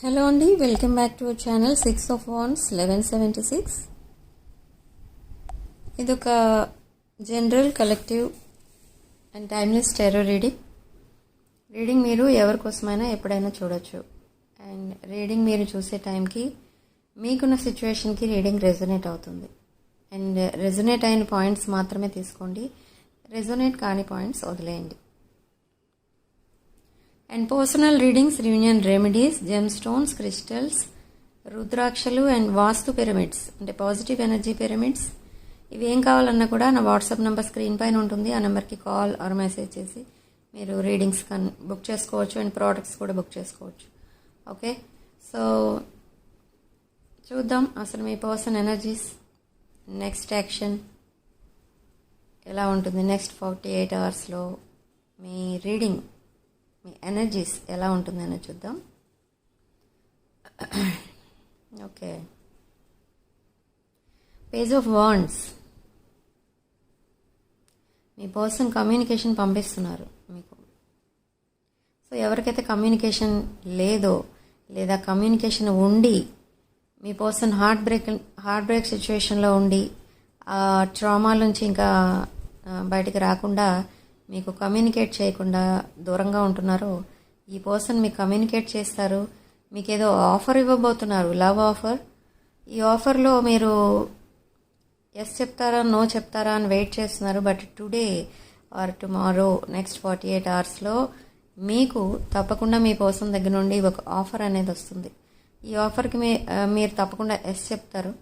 Hello అండి, welcome back to our channel 6 of Wands 1176. ఇది ఒక general collective and timeless tarot reading మీరు ఎవరి కోసమైనా ఎప్పుడైనా చూడొచ్చు. అండ్ రీడింగ్ మీరు చూసే టైంకి మీకున్న సిచ్యువేషన్కి రీడింగ్ రెజొనేట్ అవుతుంది. అండ్ రెజొనేట్ అయిన పాయింట్స్ మాత్రమే తీసుకోండి, రెజొనేట్ కాని పాయింట్స్ వదిలేయండి. And personal readings, union remedies, gem stones, crystals, రుద్రాక్షలు అండ్ వాస్తు పిరమిడ్స్ అంటే పాజిటివ్ ఎనర్జీ పిరమిడ్స్, ఇవి ఏం కావాలన్నా కూడా నా వాట్సాప్ నెంబర్ స్క్రీన్ పైన ఉంటుంది. ఆ నెంబర్కి కాల్ ఆర్ మెసేజ్ చేసి మీరు రీడింగ్స్ బుక్ చేసుకోవచ్చు అండ్ ప్రోడక్ట్స్ కూడా బుక్ చేసుకోవచ్చు. ఓకే, సో చూద్దాం అసలు మీ పర్సన్ ఎనర్జీస్, నెక్స్ట్ యాక్షన్ ఎలా ఉంటుంది. నెక్స్ట్ 48 అవర్స్లో మీ రీడింగ్, మీ ఎనర్జీస్ ఎలా ఉంటుందని చూద్దాం. Okay, page of wands. Me person communication పంపిస్తున్నారు మీకు. సో ఎవరికైతే కమ్యూనికేషన్ లేదో లేదా కమ్యూనికేషన్ ఉండి మీ పర్సన్ హార్ట్ బ్రేక్ సిచ్యువేషన్లో ఉండి ఆ ట్రామా నుంచి ఇంకా బయటికి రాకుండా మీకు కమ్యూనికేట్ చేయకుండా దూరంగా ఉంటున్నారో, ఈ పర్సన్ మీకు కమ్యూనికేట్ చేస్తారు. మీకు ఏదో ఆఫర్ ఇవ్వబోతున్నారు, లవ్ ఆఫర్. ఈ ఆఫర్లో మీరు ఎస్ చెప్తారా నో చెప్తారా అని వెయిట్ చేస్తున్నారు. But today or tomorrow next 48 అవర్స్లో మీకు తప్పకుండా మీ పర్సన్ దగ్గర నుండి ఒక ఆఫర్ అనేది వస్తుంది. ఈ ఆఫర్కి మీరు తప్పకుండా ఎస్ చెప్తారు.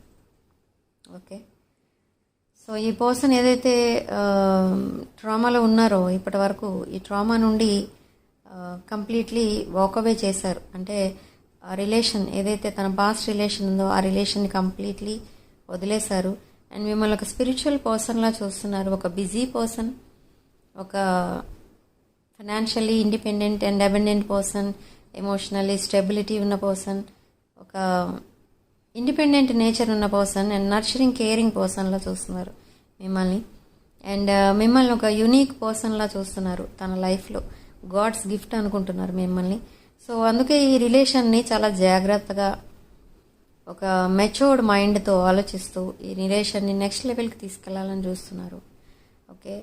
ఓకే, సో ఈ పర్సన్ ఏదైతే ట్రామాలో ఉన్నారో ఇప్పటి వరకు, ఈ ట్రామా నుండి కంప్లీట్లీ వాకవే చేశారు. అంటే ఆ రిలేషన్ ఏదైతే తన పాస్ట్ రిలేషన్ ఉందో ఆ రిలేషన్ని కంప్లీట్లీ వదిలేశారు. అండ్ మిమ్మల్ని ఒక స్పిరిచువల్ పర్సన్లా చూస్తున్నారు. ఒక బిజీ పర్సన్, ఒక financially independent and abundant person, emotionally stability ఉన్న పర్సన్, ఒక ఇండిపెండెంట్ నేచర్ ఉన్న పర్సన్ అండ్ నర్చరింగ్ కేరింగ్ పర్సన్లా చూస్తున్నారు మిమ్మల్ని. అండ్ మిమ్మల్ని ఒక యూనిక్ పర్సన్లా చూస్తున్నారు. తన లైఫ్లో గాడ్స్ గిఫ్ట్ అనుకుంటున్నారు మిమ్మల్ని. సో అందుకే ఈ రిలేషన్ని చాలా జాగ్రత్తగా ఒక మెచ్యూర్డ్ మైండ్తో ఆలోచిస్తూ ఈ రిలేషన్ని నెక్స్ట్ లెవెల్కి తీసుకెళ్లాలని చూస్తున్నారు. ఓకే,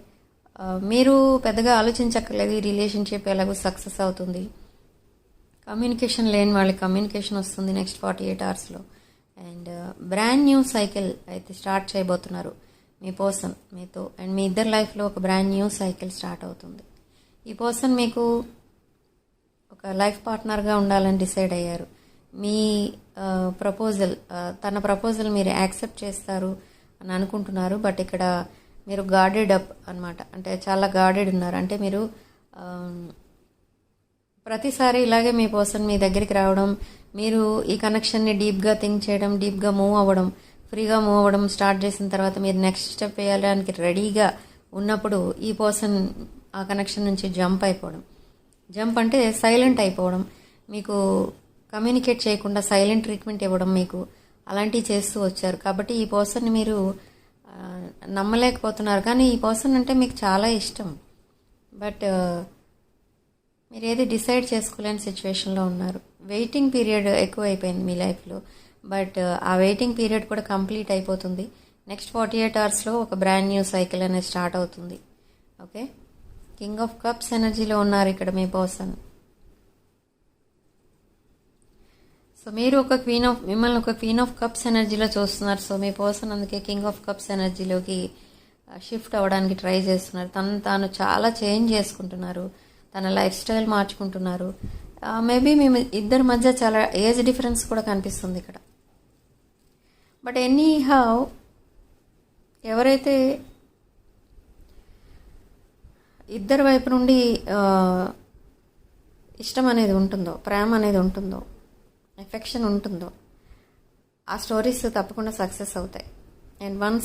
మీరు పెద్దగా ఆలోచించక్కర్లేదు. ఈ రిలేషన్షిప్ ఎలాగో సక్సెస్ అవుతుంది. కమ్యూనికేషన్ లేని వాళ్ళకి కమ్యూనికేషన్ వస్తుంది నెక్స్ట్ 48 అవర్స్లో. అండ్ బ్రాండ్ న్యూ సైకిల్ అయితే స్టార్ట్ చేయబోతున్నారు మీ పర్సన్ మీతో. అండ్ మీ ఇద్దరు లైఫ్లో ఒక బ్రాండ్ న్యూ సైకిల్ స్టార్ట్ అవుతుంది. ఈ పర్సన్ మీకు ఒక లైఫ్ పార్ట్నర్గా ఉండాలని డిసైడ్ అయ్యారు. మీ ప్రపోజల్, తన ప్రపోజల్ మీరు యాక్సెప్ట్ చేస్తారు అని అనుకుంటున్నారు. బట్ ఇక్కడ మీరు గార్డెడ్ అప్ అనమాట. అంటే చాలా గార్డెడ్ ఉన్నారు. అంటే మీరు ప్రతిసారి ఇలాగే మీ పర్సన్ మీ దగ్గరికి రావడం, మీరు ఈ కనెక్షన్ని డీప్గా థింక్ చేయడం, డీప్గా మూవ్ అవ్వడం, ఫ్రీగా మూవ్ అవ్వడం స్టార్ట్ చేసిన తర్వాత మీరు నెక్స్ట్ స్టెప్ వేయడానికి రెడీగా ఉన్నప్పుడు ఈ పర్సన్ ఆ కనెక్షన్ నుంచి జంప్ అయిపోవడం. జంప్ అంటే సైలెంట్ అయిపోవడం, మీకు కమ్యూనికేట్ చేయకుండా సైలెంట్ ట్రీట్మెంట్ ఇవ్వడం, మీకు అలాంటివి చేస్తూ వచ్చారు. కాబట్టి ఈ పర్సన్ని మీరు నమ్మలేకపోతున్నారు. కానీ ఈ పర్సన్ అంటే మీకు చాలా ఇష్టం. బట్ మీరు ఏది డిసైడ్ చేసుకోలేని సిచ్యువేషన్లో ఉన్నారు. వెయిటింగ్ పీరియడ్ ఎక్కువ అయిపోయింది మీ లైఫ్లో. బట్ ఆ వెయిటింగ్ పీరియడ్ కూడా కంప్లీట్ అయిపోతుంది. నెక్స్ట్ 48 అవర్స్లో ఒక బ్రాండ్ న్యూ సైకిల్ అనేది స్టార్ట్ అవుతుంది. ఓకే, కింగ్ ఆఫ్ కప్స్ ఎనర్జీలో ఉన్నారు ఇక్కడ మీ పర్సన్. సో మీరు మిమ్మల్ని ఒక క్వీన్ ఆఫ్ కప్స్ ఎనర్జీలో చూస్తున్నారు. సో మీ పర్సన్ అందుకే కింగ్ ఆఫ్ కప్స్ ఎనర్జీలోకి షిఫ్ట్ అవ్వడానికి ట్రై చేస్తున్నారు. తాను చాలా చేంజ్ చేసుకుంటున్నారు. తన లైఫ్ స్టైల్ మార్చుకుంటున్నారు. మేబీ మీ ఇద్దరి మధ్య చాలా ఏజ్ డిఫరెన్స్ కూడా కనిపిస్తుంది ఇక్కడ. బట్ ఎనీ హౌ ఎవరైతే ఇద్దరి వైపు నుండి ఇష్టం అనేది ఉంటుందో, ప్రేమ అనేది ఉంటుందో, ఎఫెక్షన్ ఉంటుందో, ఆ స్టోరీస్ తప్పకుండా సక్సెస్ అవుతాయి. And one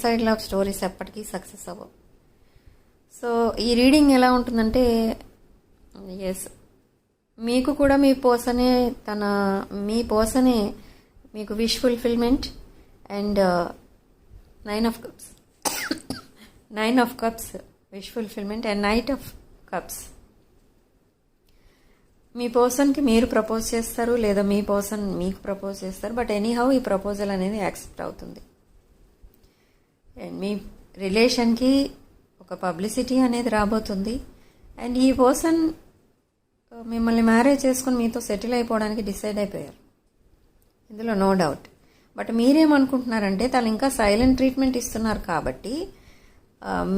side love stories ఎప్పటికీ సక్సెస్ అవ్వవు. సో ఈ రీడింగ్ ఎలా ఉంటుందంటే, ఎస్ మీకు కూడా మీ పర్సనే మీకు wish fulfilment and 9 of cups wish fulfilment and Knight of Cups. మీ పర్సన్కి మీరు ప్రపోజ్ చేస్తారు, లేదా మీ పర్సన్ మీకు ప్రపోజ్ చేస్తారు. బట్ ఎనీహౌ ఈ ప్రపోజల్ అనేది యాక్సెప్ట్ అవుతుంది. అండ్ మీ రిలేషన్కి ఒక పబ్లిసిటీ అనేది రాబోతుంది. అండ్ ఈ పర్సన్ మిమ్మల్ని మ్యారేజ్ చేసుకుని మీతో సెటిల్ అయిపోవడానికి డిసైడ్ అయిపోయారు, ఇందులో నో డౌట్. బట్ మీరేమనుకుంటున్నారంటే తను ఇంకా సైలెంట్ ట్రీట్మెంట్ ఇస్తున్నారు కాబట్టి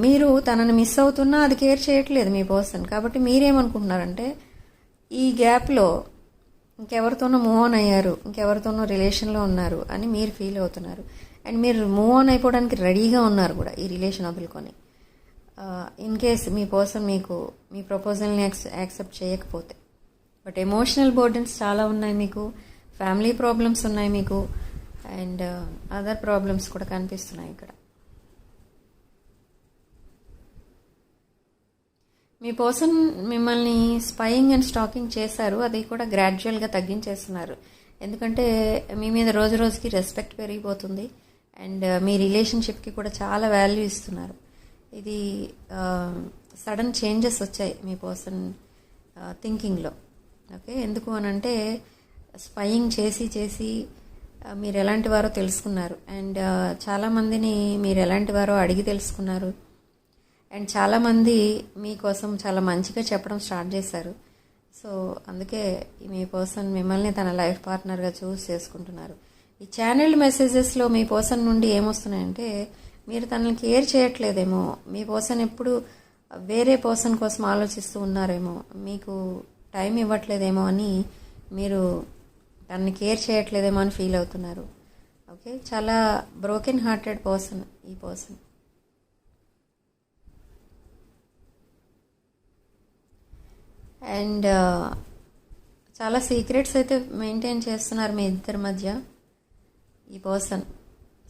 మీరు తనని మిస్ అవుతున్నా అది కేర్ చేయట్లేదు మీ పర్సన్. కాబట్టి మీరేమనుకుంటున్నారంటే ఈ గ్యాప్లో ఇంకెవరితోనో మూవ్ ఆన్ అయ్యారు, ఇంకెవరితోనో రిలేషన్లో ఉన్నారు అని మీరు ఫీల్ అవుతున్నారు. అండ్ మీరు మూవ్ ఆన్ అయిపోవడానికి రెడీగా ఉన్నారు కూడా ఈ రిలేషన్ వదులుకొని, ఇన్ కేస్ మీ పర్సన్ మీకు మీ ప్రపోజల్ని యాక్సెప్ట్ చేయకపోతే. బట్ ఎమోషనల్ బర్డెన్స్ చాలా ఉన్నాయి మీకు, ఫ్యామిలీ ప్రాబ్లమ్స్ ఉన్నాయి మీకు, అండ్ అదర్ ప్రాబ్లమ్స్ కూడా కనిపిస్తున్నాయి ఇక్కడ. మీ పర్సన్ మిమ్మల్ని స్పైయింగ్ అండ్ స్టాకింగ్ చేశారు, అది కూడా గ్రాడ్యువల్గా తగ్గించేస్తున్నారు. ఎందుకంటే మీ మీద రోజు రోజుకి రెస్పెక్ట్ పెరిగిపోతుంది. అండ్ మీ రిలేషన్షిప్కి కూడా చాలా వాల్యూ ఇస్తున్నారు. ఇది సడన్ చేంజెస్ వచ్చాయి మీ పర్సన్ థింకింగ్లో. ఓకే, ఎందుకు అనంటే స్పైయింగ్ చేసి మీరు ఎలాంటి వారో తెలుసుకున్నారు. అండ్ చాలామందిని మీరు ఎలాంటి వారో అడిగి తెలుసుకున్నారు. అండ్ చాలామంది మీకోసం చాలా మంచిగా చెప్పడం స్టార్ట్ చేశారు. సో అందుకే మీ పర్సన్ మిమ్మల్ని తన లైఫ్ పార్ట్నర్గా చూస్ చేసుకుంటున్నారు. ఈ ఛానల్డ్ మెసేజెస్లో మీ పర్సన్ నుండి ఏమొస్తున్నాయంటే మీరు తనని కేర్ చేయట్లేదేమో, మీ పర్సన్ ఎప్పుడు వేరే పర్సన్ కోసం ఆలోచిస్తూ ఉన్నారేమో, మీకు టైం ఇవ్వట్లేదేమో అని, మీరు తనని కేర్ చేయట్లేదేమో అని ఫీల్ అవుతున్నారు. ఓకే, చాలా బ్రోకెన్ హార్టెడ్ పర్సన్ ఈ పర్సన్. అండ్ చాలా సీక్రెట్స్ అయితే మెయింటైన్ చేస్తున్నారు మీ ఇద్దరి మధ్య ఈ పర్సన్.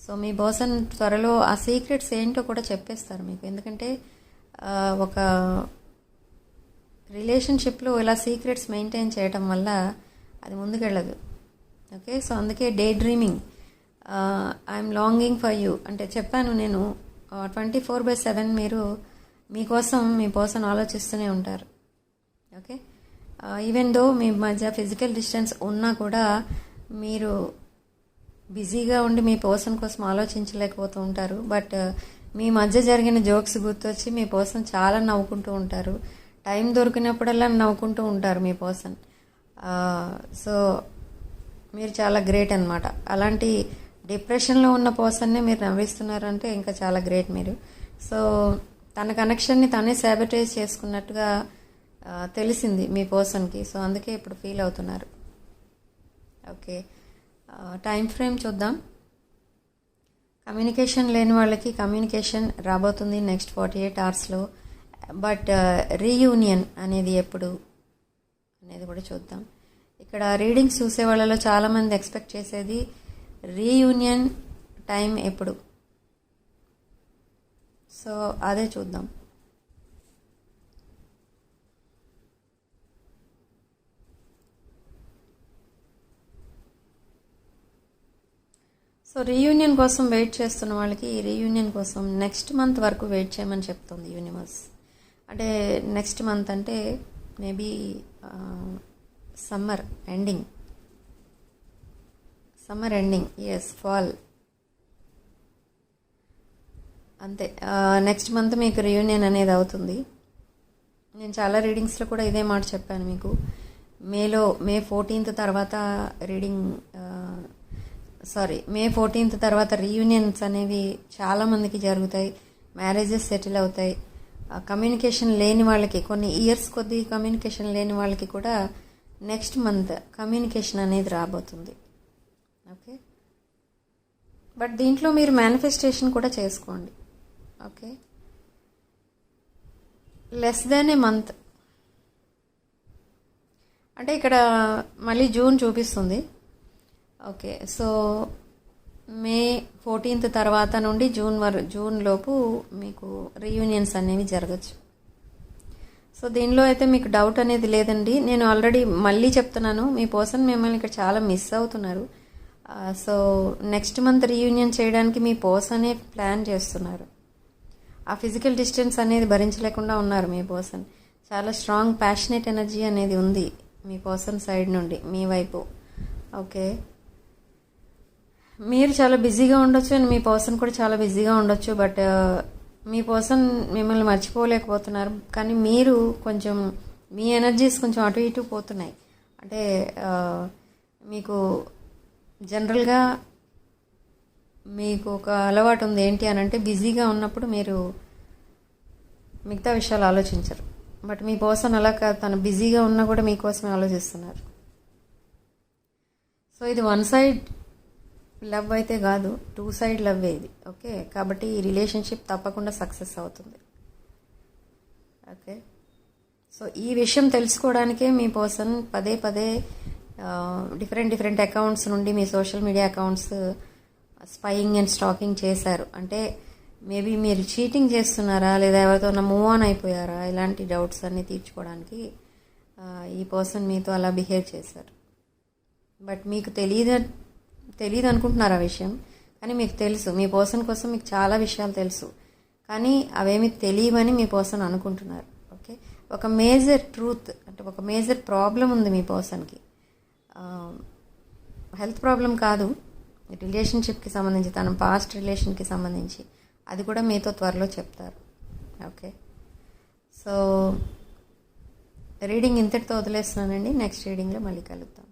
సో మీ పర్సన్ త్వరలో ఆ సీక్రెట్స్ ఏంటో కూడా చెప్పేస్తారు మీకు. ఎందుకంటే ఒక రిలేషన్షిప్లో ఇలా సీక్రెట్స్ మెయింటైన్ చేయటం వల్ల అది ముందుకెళ్ళదు. ఓకే, సో అందుకే day dreaming, I'm longing for you అంటే చెప్పాను నేను. 24/7 మీరు మీకోసం మీ పర్సన్ ఆలోచిస్తూనే ఉంటారు. ఓకే, ఈవెన్ దో మీ మధ్య ఫిజికల్ డిస్టెన్స్ ఉన్నా కూడా మీరు బిజీగా ఉండి మీ పర్సన్ కోసం ఆలోచించలేకపోతూ ఉంటారు. బట్ మీ మధ్య జరిగిన జోక్స్ గుర్తొచ్చి మీ పర్సన్ చాలా నవ్వుకుంటూ ఉంటారు. టైం దొరికినప్పుడల్లా నవ్వుకుంటూ ఉంటారు మీ పర్సన్. సో మీరు చాలా గ్రేట్ అనమాట. అలాంటి డిప్రెషన్లో ఉన్న పర్సన్నే మీరు నవ్విస్తున్నారంటే ఇంకా చాలా గ్రేట్ మీరు. సో తన కనెక్షన్ని తనే సాబిటైజ్ చేసుకున్నట్టుగా తెలిసింది మీ పర్సన్కి. సో అందుకే ఇప్పుడు ఫీల్ అవుతున్నారు. ఓకే, టైం ఫ్రేమ్ చూద్దాం. కమ్యూనికేషన్ లేని వాళ్ళకి కమ్యూనికేషన్ రాబోతుంది నెక్స్ట్ 48 అవర్స్లో. బట్ రీయూనియన్ అనేది ఎప్పుడు అనేది కూడా చూద్దాం. ఇక్కడ రీడింగ్స్ చూసే వాళ్ళలో చాలామంది ఎక్స్పెక్ట్ చేసేది రీయూనియన్ టైం ఎప్పుడు. సో అదే చూద్దాం. సో రీయూనియన్ కోసం వెయిట్ చేస్తున్న వాళ్ళకి ఈ రీయూనియన్ కోసం నెక్స్ట్ మంత్ వరకు వెయిట్ చేయమని చెప్తుంది యూనివర్స్. అంటే నెక్స్ట్ మంత్ అంటే maybe summer ending, yes fall అంతే. నెక్స్ట్ మంత్ మీకు రీయూనియన్ అనేది అవుతుంది. నేను చాలా రీడింగ్స్లో కూడా ఇదే మాట చెప్పాను మీకు. మే 14th తర్వాత మే 14th తర్వాత రీయూనియన్స్ అనేవి చాలామందికి జరుగుతాయి. మ్యారేజెస్ సెటిల్ అవుతాయి. కమ్యూనికేషన్ లేని వాళ్ళకి, కొన్ని ఇయర్స్ కొద్ది కమ్యూనికేషన్ లేని వాళ్ళకి కూడా నెక్స్ట్ మంత్ కమ్యూనికేషన్ అనేది రాబోతుంది. ఓకే, బట్ దీంట్లో మీరు మేనిఫెస్టేషన్ కూడా చేసుకోండి. ఓకే, లెస్ దాన్ ఏ మంత్ అంటే ఇక్కడ మళ్ళీ జూన్ చూపిస్తుంది. ఓకే, సో మే 14th తర్వాత నుండి జూన్ లోపు మీకు రీయూనియన్స్ అనేవి జరగచ్చు. సో దీనిలో అయితే మీకు డౌట్ అనేది లేదండి. నేను ఆల్రెడీ మళ్ళీ చెప్తున్నాను, మీ పర్సన్ మిమ్మల్ని ఇక్కడ చాలా మిస్ అవుతున్నారు. సో నెక్స్ట్ మంత్ రీయూనియన్ చేయడానికి మీ పర్సనే ప్లాన్ చేస్తున్నారు. ఆ ఫిజికల్ డిస్టెన్స్ అనేది భరించలేకుండా ఉన్నారు మీ పర్సన్. చాలా స్ట్రాంగ్ ప్యాషనేట్ ఎనర్జీ అనేది ఉంది మీ పర్సన్ సైడ్ నుండి మీ వైపు. ఓకే, మీరు చాలా బిజీగా ఉండొచ్చు అండ్ మీ పర్సన్ కూడా చాలా బిజీగా ఉండొచ్చు. బట్ మీ పర్సన్ మిమ్మల్ని మర్చిపోలేకపోతున్నారు, కానీ మీరు కొంచెం మీ ఎనర్జీస్ కొంచెం అటు ఇటు పోతున్నాయి. అంటే మీకు జనరల్గా మీకు ఒక అలవాటు ఉంది, ఏంటి అని అంటే బిజీగా ఉన్నప్పుడు మీరు మిగతా విషయాలు ఆలోచించరు. బట్ మీ పర్సన్ అలా కాదు, తను బిజీగా ఉన్నా కూడా మీకోసమే ఆలోచిస్తున్నారు. సో ఇది వన్ సైడ్ లవ్ అయితే కాదు, టూ సైడ్ లవ్ ఇది. ఓకే, కాబట్టి ఈ రిలేషన్షిప్ తప్పకుండా సక్సెస్ అవుతుంది. ఓకే, సో ఈ విషయం తెలుసుకోవడానికే మీ పర్సన్ పదే పదే డిఫరెంట్ అకౌంట్స్ నుండి మీ social media accounts spying and stalking చేశారు. అంటే మేబీ మీరు చీటింగ్ చేస్తున్నారా, లేదా ఎవరితోనా మూవ్ ఆన్ అయిపోయారా, ఇలాంటి డౌట్స్ అన్నీ తీర్చుకోవడానికి ఈ పర్సన్ మీతో అలా బిహేవ్ చేశారు. బట్ మీకు తెలియదు అనుకుంటున్నారు ఆ విషయం, కానీ మీకు తెలుసు. మీ పర్సన్ కోసం మీకు చాలా విషయాలు తెలుసు, కానీ అవేమి తెలియవని మీ పర్సన్ అనుకుంటున్నారు. ఓకే, ఒక మేజర్ ట్రూత్ అంటే ఒక మేజర్ ప్రాబ్లం ఉంది మీ పర్సన్కి. హెల్త్ ప్రాబ్లం కాదు, రిలేషన్షిప్కి సంబంధించి, తన పాస్ట్ రిలేషన్కి సంబంధించి. అది కూడా మీతో త్వరలో చెప్తారు. ఓకే, సో రీడింగ్ ఇంతటితో వదిలేస్తున్నానండి. నెక్స్ట్ రీడింగ్లో మళ్ళీ కలుద్దాం.